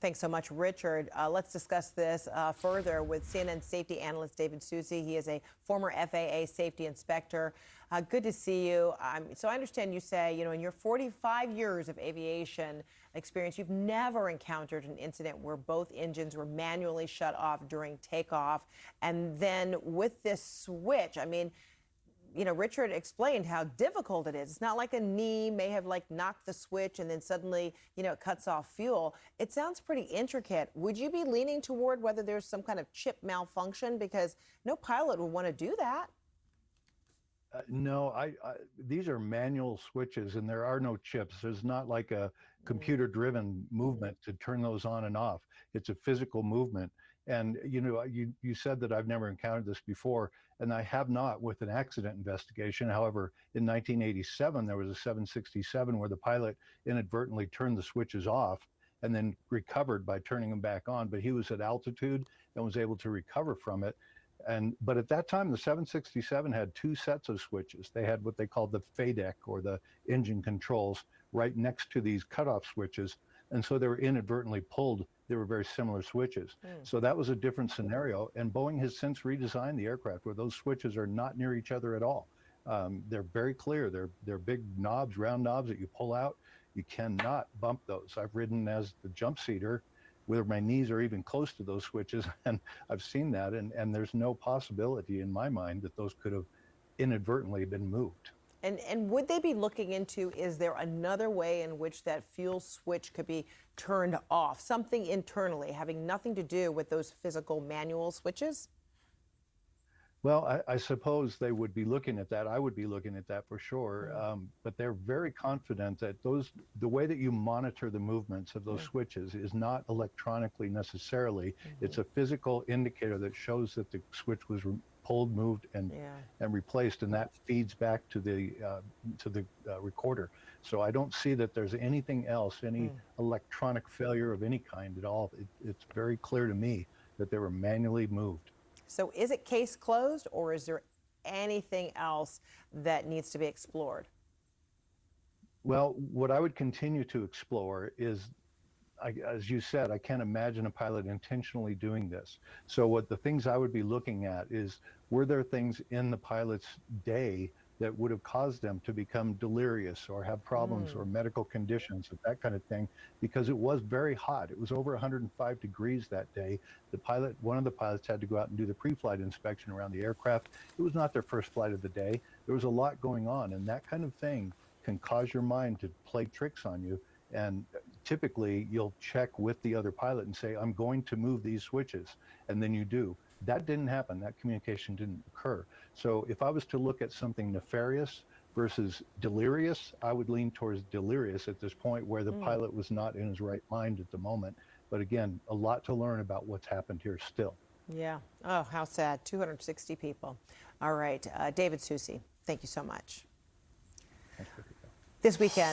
Thanks so much, Richard. Let's discuss this further with CNN safety analyst David Soucie. He is a former FAA safety inspector. Good to see you. So I understand you say, in your 45 years of aviation experience, you've never encountered an incident where both engines were manually shut off during takeoff. And then with this switch, Richard explained how difficult it is. It's not like a knee may have knocked the switch and then suddenly, it cuts off fuel. It sounds pretty intricate. Would you be leaning toward whether there's some kind of chip malfunction? Because no pilot would want to do that. No, these are manual switches and there are no chips. There's not like a computer-driven movement to turn those on and off. It's a physical movement. And you said that I've never encountered this before, and I have not with an accident investigation. However, in 1987, there was a 767 where the pilot inadvertently turned the switches off and then recovered by turning them back on. But he was at altitude and was able to recover from it. But at that time, the 767 had two sets of switches. They had what they called the FADEC, or the engine controls, right next to these cutoff switches. And so they were inadvertently pulled. They were very similar switches. So that was a different scenario. And Boeing has since redesigned the aircraft where those switches are not near each other at all. They're very clear. They're big knobs, round knobs that you pull out. You cannot bump those. I've ridden as the jump seater where my knees are even close to those switches, and I've seen that, and there's no possibility in my mind that those could have inadvertently been moved. And would they be looking into, is there another way in which that fuel switch could be turned off, something internally having nothing to do with those physical manual switches? Well, I suppose they would be looking at that. I would be looking at that for sure. But they're very confident that the way that you monitor the movements of those switches is not electronically necessarily. It's a physical indicator that shows that the switch was pulled, moved, and replaced, and that feeds back to the recorder. So I don't see that there's anything else, any electronic failure of any kind at all. It's very clear to me that they were manually moved. So is it case closed, or is there anything else that needs to be explored? Well, what I would continue to explore is, as you said, I can't imagine a pilot intentionally doing this. So what the things I would be looking at is, were there things in the pilot's day that would have caused them to become delirious or have problems or medical conditions or that kind of thing, because it was very hot. It was over 105 degrees that day. One of the pilots had to go out and do the pre-flight inspection around the aircraft. It was not their first flight of the day. There was a lot going on, and that kind of thing can cause your mind to play tricks on you. And typically you'll check with the other pilot and say, I'm going to move these switches. And then you do. That didn't happen. That communication didn't occur. So if I was to look at something nefarious versus delirious, I would lean towards delirious at this point, where the pilot was not in his right mind at the moment. But again, a lot to learn about what's happened here still. Yeah. Oh, how sad. 260 people. All right. David Soucie, thank you so much. Thanks, This weekend.